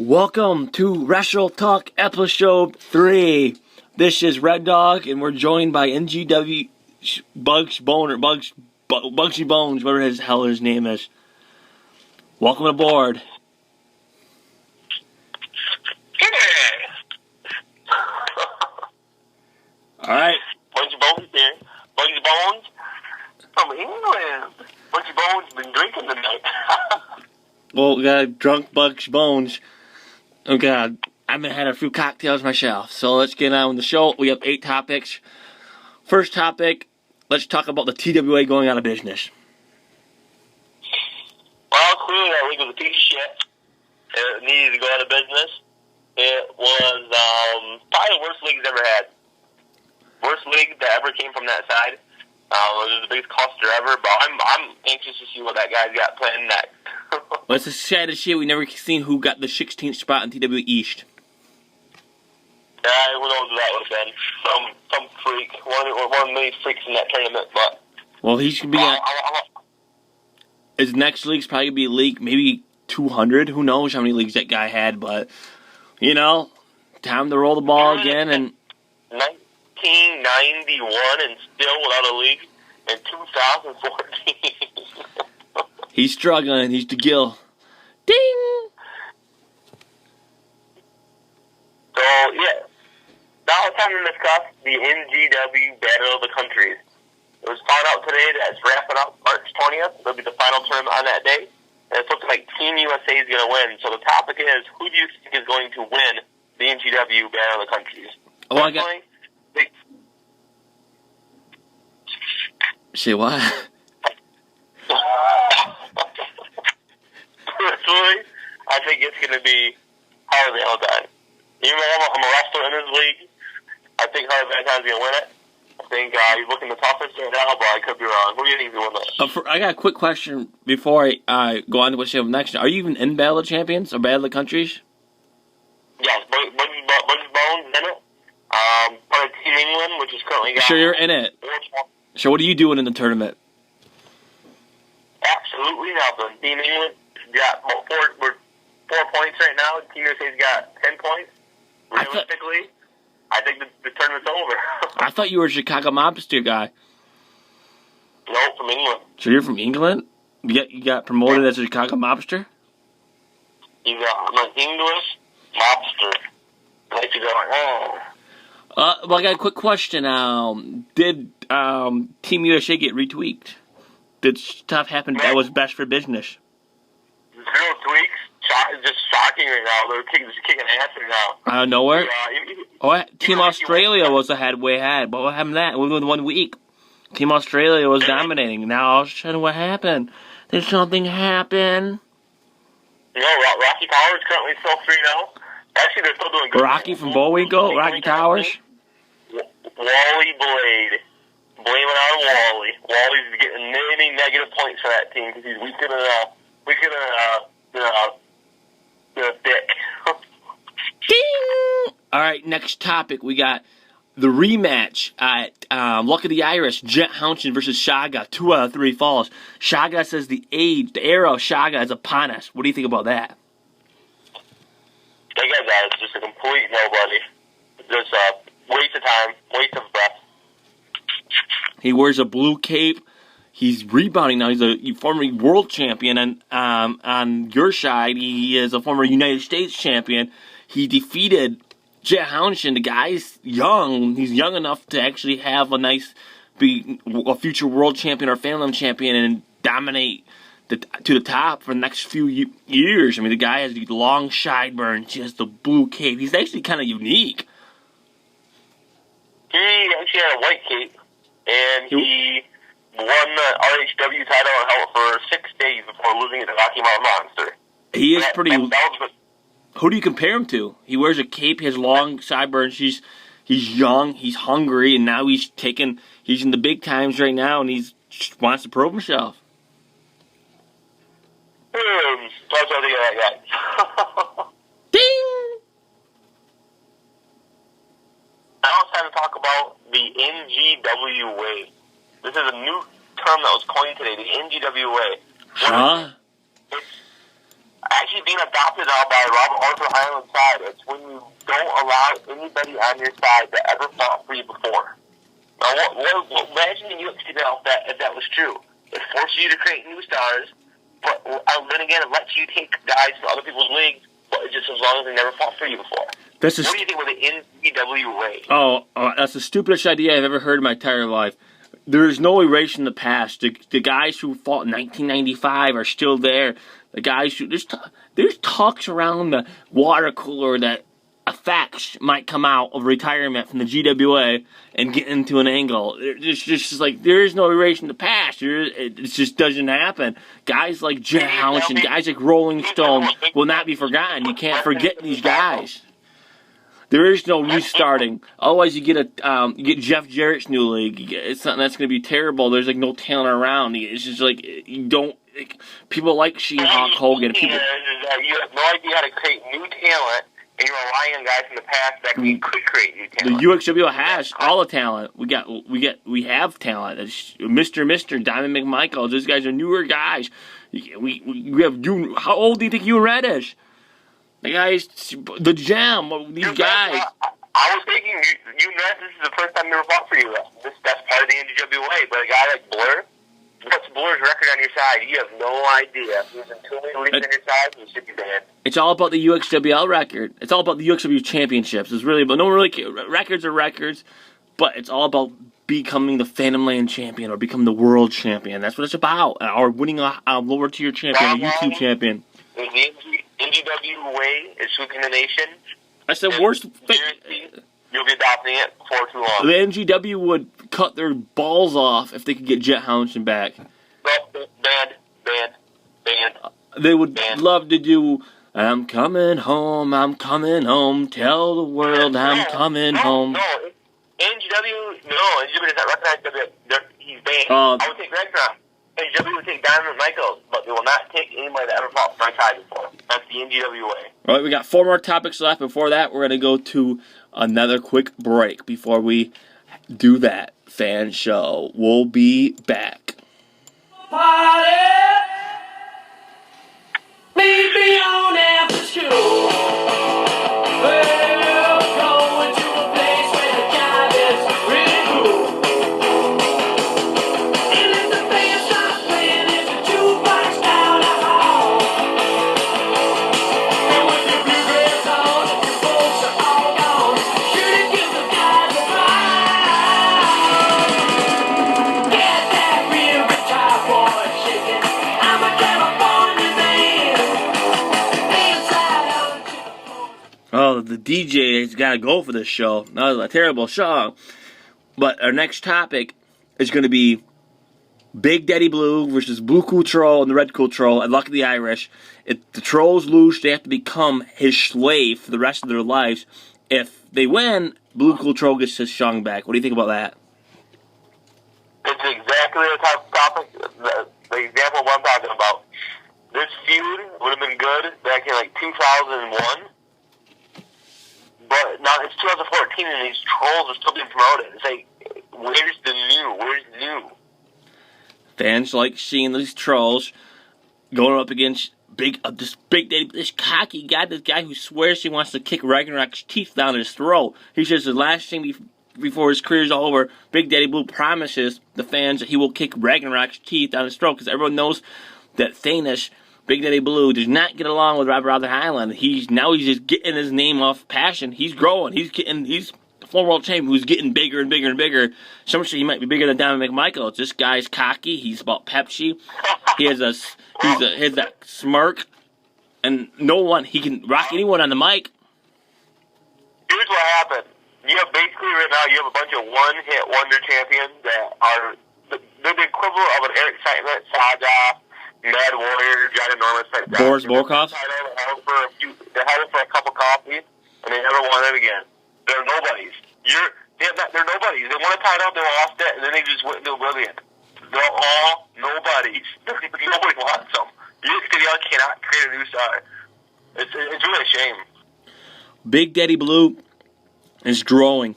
Welcome to WrestleTalk episode 3. This is Red Dog, and we're joined by NGW Bugsy Bones, whatever his hell his name is. Welcome aboard. Alright. Bugsy Bones here. Bugsy Bones from England. Bugsy Bones been drinking tonight. Well, we got drunk Bugsy Bones. Oh god, I've been had a few cocktails myself. So let's get on with the show. We have 8 topics. First topic, let's talk about the TWA going out of business. Well, clearly that league was a piece of shit. It needed to go out of business. It was probably the worst league it's ever had. Worst league that ever came from that side. It was the biggest cluster ever, but I'm anxious to see what that guy's got planned next. Well, it's the saddest shit. We never seen who got the 16th spot in TWA East. Yeah, who knows who that would have been. Some freak. One of the many freaks in that tournament, but... Well, he should be his next league's probably going to be a league, maybe 200. Who knows how many leagues that guy had, but, you know, time to roll the ball again. And 1991 and still without a league in 2014. He's struggling. He's the gill. Ding! So, yeah. Now it's time to discuss the NGW Battle of the Countries. It was found out today that it's wrapping up March 20th. It'll be the final tournament on that day. And it's looking like Team USA is going to win. So the topic is, who do you think is going to win the NGW Battle of the Countries? Oh, I got... Say what? Personally, I think it's going to be Harley Valentine. Even though I'm a wrestler in this league, I think Harley Valentine's going to win it. I think he's looking the toughest right now, but I could be wrong. Who do you think is going to win that? I got a quick question before I go on to what you have next. Are you even in Battle of Champions or Battle of the Countries? Yes, Bugsy Bones in it. Part of Team England, which is currently got... Sure, you're in it. So what are you doing in the tournament? Absolutely nothing. Team England got we're 4 points right now. Team USA's got 10 points. Realistically, I think the tournament's over. I thought you were a Chicago Mobster guy. No, from England. So you're from England? You got promoted as a Chicago Mobster? I'm an English mobster. Like you go, oh. Well, I got a quick question. Did Team USA get retweaked? Did stuff happen that was best for business? 0 tweaks. It's just shocking right now. They're just kicking ass right now. Out of nowhere? Team Australia was way ahead. But what happened to that? Within 1 week, Team Australia was dominating. Now all of a sudden, what happened? Did something happen? No, Rocky Power is currently still 3-0. Actually, they're still doing good. Rocky from Bullwinkle? Rocky Towers? Wally Blade. Blame it on Wally. Wally's getting many negative points for that team because he's weaker than a dick. Ding! All right, next topic. We got the rematch at Luck of the Irish, Jet Hounson versus Shaga. 2 out of 3 falls. Shaga says the era of Shaga is upon us. What do you think about that? I get that. It's just a complete nobody. Just a waste of time, waste of breath. He wears a blue cape. He's rebounding now. He's a former world champion, and on your side, he is a former United States champion. He defeated Jet Hounson. The guy's young. He's young enough to actually have be a future world champion or Phantom champion and dominate to the top for the next few years. I mean, the guy has these long sideburns, just the blue cape. He's actually kind of unique. He actually had a white cape, and he won the RHW title and held it for 6 days before losing it to Rocky Mountain Monster. He is pretty... Who do you compare him to? He wears a cape, he has long sideburns, he's young, he's hungry, and now he's in the big times right now, and he wants to prove himself. That's what I think of that guy. Ding! Now it's time to talk about the NGWA. This is a new term that was coined today, the NGWA. Huh? I actually being adopted now by Robert Arthur Highland's side. It's when you don't allow anybody on your side that ever fought for you before. Now, imagine the UFC now if that was true. It forces you to create new stars, but then again, it lets you take guys from other people's leagues, but just as long as they never fought for you before. What do you think about the NWA? Oh, that's the stupidest idea I've ever heard in my entire life. There is no erasing the past. The guys who fought in 1995 are still there. The guys who there's talks around the water cooler that facts might come out of retirement from the GWA and get into an angle. It's just like there is no erasing the past. It just doesn't happen. Guys like Jet House and guys like Rolling Stone will not be forgotten. You can't forget these guys. There is no restarting. Otherwise, you get Jeff Jarrett's new league. It's something that's going to be terrible. There's like no talent around. It's just like you don't. People like Sheen, Hulk Hogan. People. You have no idea how to create new talent, and you're relying on guys from the past that could create new talent. The UXW has all the talent. We have talent. It's Mr. Diamond McMichael. Those guys are newer guys. We have you. How old do you think you Reddish? The guys, the Gem, these guys. I was thinking, this is the first time they ever fought for you. That's part of the NWA. But a guy like Blur, what's Blur's record on your side? You have no idea. He's in too many leagues on your side, he should be banned. It's all about the UXWL record. It's all about the UXW championships. It's really, but no one really cares. Records are records, but it's all about becoming the Phantom Land champion or becoming the world champion. That's what it's about. Or winning a lower tier champion, a YouTube champion. The NWA is sweeping the nation. That's the worst thing. You'll be adopting it before too long. The NGW would cut their balls off if they could get Jet Hounson back. No, banned. They would love to do, I'm coming home, tell the world I'm coming home. No, NGW does not recognize he's banned. I would take Ragnarok. NGW would take Diamond Michaels, but they will not take anybody that ever fought for my side before. That's the NGWA. All right, we got 4 more topics left. Before that, we're going to go to another quick break before we do that fan show. We'll be back. Party! Meet me on after school. Well, going to a place where the job is really cool. And if the band starts playing, it's a jukebox down the hall. And with your bluegrass on, if your folks are all gone, sure to give the guys a ride. Get that real guitar boy shaking. I'm a California man. Inside out to the floor. Oh, the DJ has got to go for this show. That was a terrible song. But our next topic is going to be Big Daddy Blue versus Blue Cool Troll and the Red Cool Troll and Lucky the Irish. If the Trolls lose, they have to become his slave for the rest of their lives. If they win, Blue Cool Troll gets his song back. What do you think about that? It's exactly the type of topic, the example of what I'm talking about. This feud would have been good back in like 2001, but now it's 2014 and these Trolls are still being promoted. It's like, where's the new? Where's new? Fans like seeing these Trolls going up against this Big Daddy, this cocky guy, this guy who swears he wants to kick Ragnarok's teeth down his throat. He says the last thing before his career's over, Big Daddy Blue promises the fans that he will kick Ragnarok's teeth down his throat because everyone knows that Thanos, Big Daddy Blue, does not get along with Robert Arthur Highland. He's just getting his name off passion. He's growing. He's the former world champion who's getting bigger and bigger and bigger. Some say he might be bigger than Diamond McMichael. This guy's cocky. He's about Pepsi. He has that smirk, and he can rock anyone on the mic. Here's what happened. You have basically right now, you have a bunch of one-hit wonder champions that are they're the equivalent of an Eric Excitement, Saga, Mad Warrior, John Enormous, like that. Boris Volkov? They had it for a cup of coffee, and they never won it again. They're nobodies. They're nobodies. They won a title, they lost it, and then they just went into oblivion. They're all nobodies. Nobody wants them. UXWL cannot create a new star. It's really a shame. Big Daddy Blue is growing.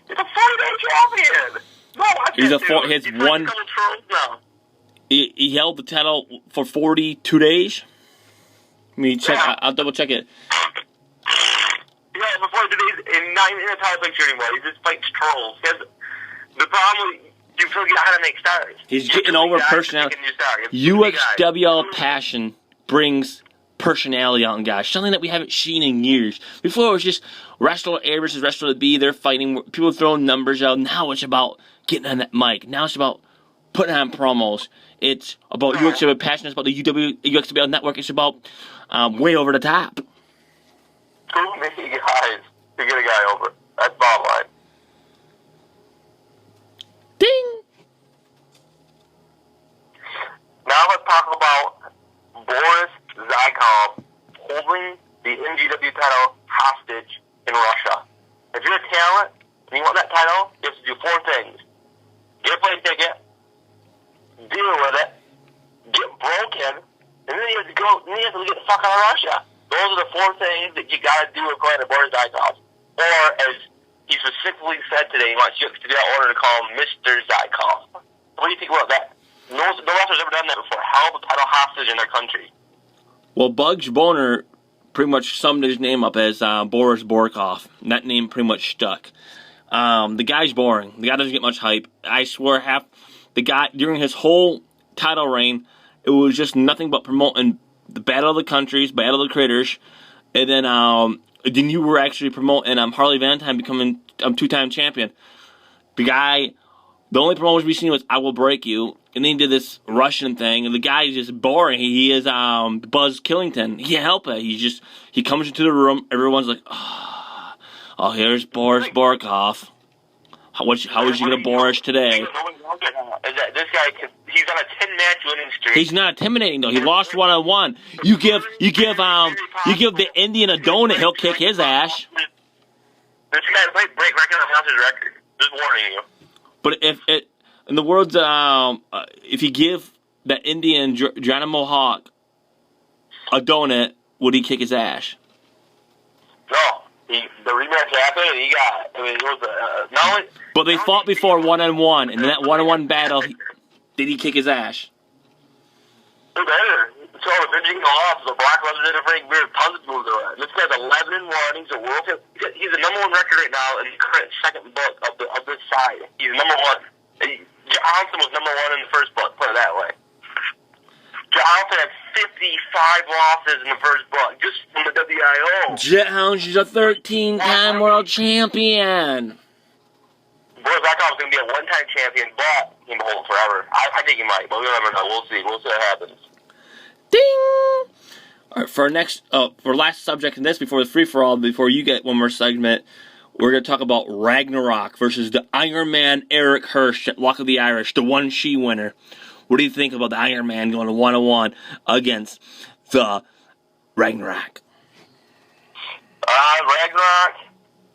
It's a 40-day champion. No, He held the title for 42 days. Let me check. I'll double check it. Yeah, before today's not even in a title picture anymore. He just fights trolls. The problem with you feel you how to make stars. He's getting over personality. UXWL passion brings personality out in guys. Something that we haven't seen in years. Before it was just wrestler A versus wrestler B. They're fighting. People throwing numbers out. Now it's about getting on that mic. Now it's about putting on promos. It's about UXWL passion. It's about the UXWL network. It's about way over the top. Too many guys to get a guy over. That's bottom line. Ding! Now let's talk about Boris Zykov holding the NGW title hostage in Russia. If you're a talent and you want that title, you have to do 4 things. Get a plane ticket, deal with it, get broken, and then you have to get the fuck out of Russia. Those are the 4 things that you gotta do according to Boris Zykov. Or, as he specifically said today, he wants you to do that order to call him Mr. Zykov. What do you think about that? No wrestler's ever done that before. Held the title hostage in their country. Well, Bugs Boner pretty much summed his name up as Boris Borkov. And that name pretty much stuck. The guy's boring. The guy doesn't get much hype. I swear, the guy, during his whole title reign, it was just nothing but promoting the Battle of the Countries, Battle of the Critters, and then you were actually promoting Harley Valentine becoming 2-time champion. The only promotion we've seen was I Will Break You, and then he did this Russian thing, and the guy is just boring. He is Buzz Killington. He can't help it. He comes into the room, everyone's like, oh, here's Boris Borkov. How is he going to bore us today? Is that this guy, he's on a 10-match winning streak. He's not intimidating though. He lost 1-on-1. You give the Indian a donut, he'll kick his ass. This guy might break announcer's record. Just warning you. But in the words, if you give that Indian Geronimo Hawk a donut, would he kick his ass? No. The rematch happened, and he got it. I mean, it was but they fought before 1-on-1, and in that 1-on-1 battle, did he kick his ass? Who better? So if they're getting off, the Black Wrestler did a pretty weird tons of moves around. This guy's 11-1. He's a world champion. He's the number 1 record right now in the current second book of this side. He's number 1. Johnson was number 1 in the first book. Put it that way. Johnson had 55 losses in the first book, just from the WIO. Jet Hound, she's a 13-time world champion. Boris Zykov is going to be a 1-time champion, but he can hold it forever. I think he might, but we'll never know. We'll see. We'll see what happens. Ding! All right, for last subject in this, before the free-for-all, before you get one more segment, we're going to talk about Ragnarok versus the Iron Man Eric Hirsch at Luck of the Irish, the 1-she winner. What do you think about the Iron Man going to 1-on-1 against the Ragnarok? Ragnarok,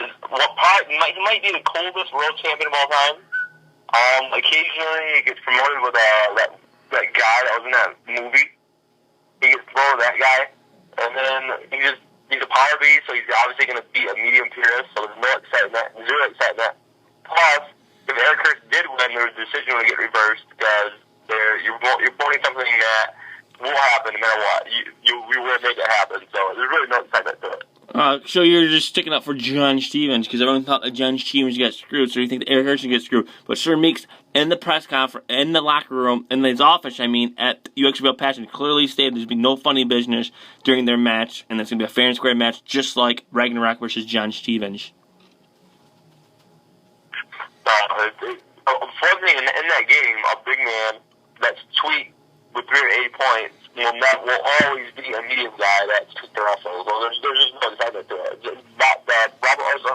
he might be the coldest world champion of all time. Occasionally he gets promoted with that guy that was in that movie. He gets promoted with that guy. And then he's a power beast, so he's obviously going to beat a medium purist, so there's zero excitement. Plus, if Eric Hirsch did win, there was a decision to get reversed because you're voting something that won't happen no matter what. We will make it happen, so there's really no excitement to it. So you're just sticking up for John Stevens because everyone thought that John Stevens got screwed, so you think that Eric Hirsch gets screwed. But Sir Meeks, in the press conference, in the locker room, in his office, at UXWL Passion, clearly stated there's going to be no funny business during their match, and it's going to be a fair and square match, just like Ragnarok versus John Stevens. Unfortunately, in that game, a big man that's sweet with 380 points will always be a medium guy that's the wrestle. So there's just no excitement to it. Robert Arthur